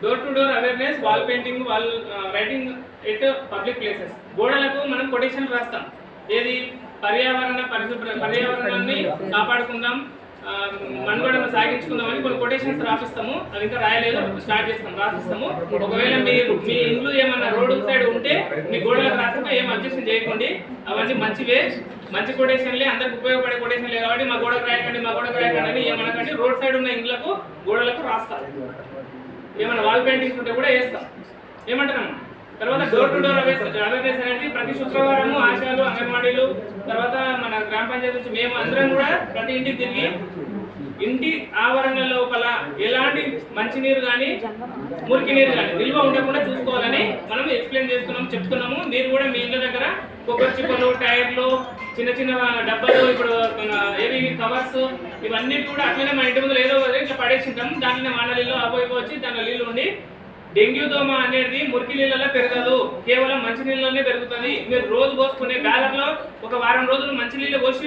Door to door awareness, wall painting, wall writing at public places. గోడలకు మనం కొటేషన్లు రాస్తాం. ఏది పర్యావరణాన్ని కాపాడుకుందాం, మనుగడను సాగించుకుందామని కొన్ని కొటేషన్స్ రాపిస్తాము. అది ఇంకా రాయలేదు, స్టార్ట్ చేస్తాం, రాసిస్తాము. ఒకవేళ మీరు మీ ఇంట్లో ఏమన్నా రోడ్డు సైడ్ ఉంటే మీ గోడలకు రాస్తే ఏం అబ్జెక్షన్ చేయకండి. అవన్నీ మంచివే, మంచి కొటేషన్లే, అందరికి ఉపయోగపడే కొటేషన్లే కాబట్టి మా గోడకు రాయకండి అని ఏమనకండి. రోడ్ సైడ్ ఉన్న ఇండ్లకు గోడలకు రాస్తాం. ఏమైనా వాల్ పెయింటింగ్స్ ఉంటే కూడా వేస్తాం. ఏమంటారమ్మా? తర్వాత డోర్ టు డోర్ అవేర్నెస్ అనేది ప్రతి శుక్రవారము ఆశాలు, అంగన్వాడీలు, తర్వాత మన గ్రామ పంచాయతీ నుంచి మేము అందరం కూడా ప్రతి ఇంటికి తిరిగి ఇంటి ఆవరణ లోపల ఎలాంటి మంచినీరు కానీ మురికి నీరు కానీ నిల్వ ఉండకుండా చూసుకోవాలని మనం ఎక్స్ప్లెయిన్ చెప్తున్నాము. మీరు కూడా మీ ఇళ్ళ దగ్గర కొబ్బరి చిప్పలు, టైర్లు, చిన్న చిన్న డబ్బాలు, ఇప్పుడు ఏవి కవర్స్, ఇవన్నీ కూడా అట్లనే మన ఇంటి ముందు ఏదో ఇట్లా పడేసి ఉంటాం. దాంట్లోనే వాన నీళ్ళు వచ్చి దాంట్లో నీళ్ళు ఉండి డెంగ్యూ దోమ అనేది మురికి నీళ్ళలో పెరగదు, కేవలం మంచి నీళ్ళలోనే పెరుగుతుంది. మీరు రోజు పోసుకునే బ్యాలర్లో ఒక వారం రోజులు మంచి నీళ్ళు పోసి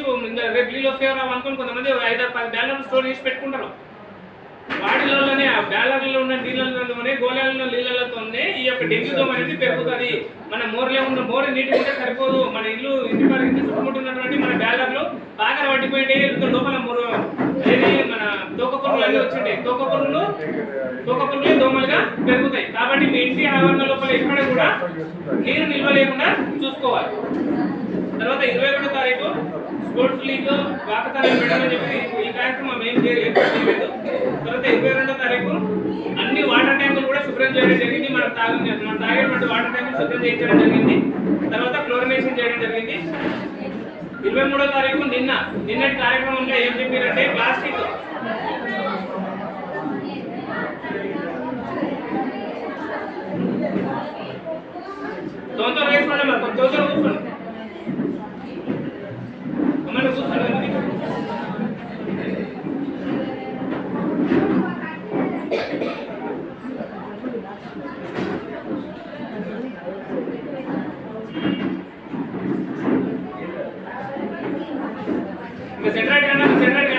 రేపు నీళ్ళు వస్తే అనుకుని కొంతమంది 5-10 బ్యాలర్లు స్టోర్ చేసి పెట్టుకుంటారు. వాటిలోనే ఆ బ్యాలర్లో ఉన్న నీళ్ళలోనే గోళాలలో నీళ్ళతోనే ఈ యొక్క డెంగ్యూ దోమ అనేది పెరుగుతుంది. మన మోర్లో ఉన్న మోర్ నీటి ఉంటే సరిపోదు. మన ఇంటి పరిస్థితి చుట్టుముట్టున్నటువంటి మన బ్యాలర్లు బాగా పట్టిపోయింటే లోపల మన తోకపురుగులు అన్నీ వచ్చింటాయి. తోకపురుగులే దోమలుగా పెరుగుతాయి. కాబట్టి మీ ఇంటి ఆవరణ లోపల ఎక్కడ కూడా నీరు నిల్వ లేకుండా చూసుకోవాలి. తర్వాత 22వ తారీఖు స్పోర్ట్స్ లీగ్ వాకతాన్ని పెట్టాలని చెప్పి ఈ కార్యక్రమం ఏం చేయలేదు. తర్వాత 22వ తారీఖు అన్ని వాటర్ ట్యాంకులు కూడా శుభ్రం చేయడం జరిగింది. మనం తాగేటువంటి వాటర్ ట్యాంకులు శుభ్రం చేయించడం జరిగింది. తర్వాత క్లోరినేషన్ చేయడం జరిగింది. 23వ తారీఖు నిన్నటి కార్యక్రమంలో ఏం చెప్పారంటే ప్లాస్టిక్ తొందర వేసుకోండి, మరి కొంచెం తొందర కూర్చోండి. అమ్మని కూర్చోండి. సెంట్రైట్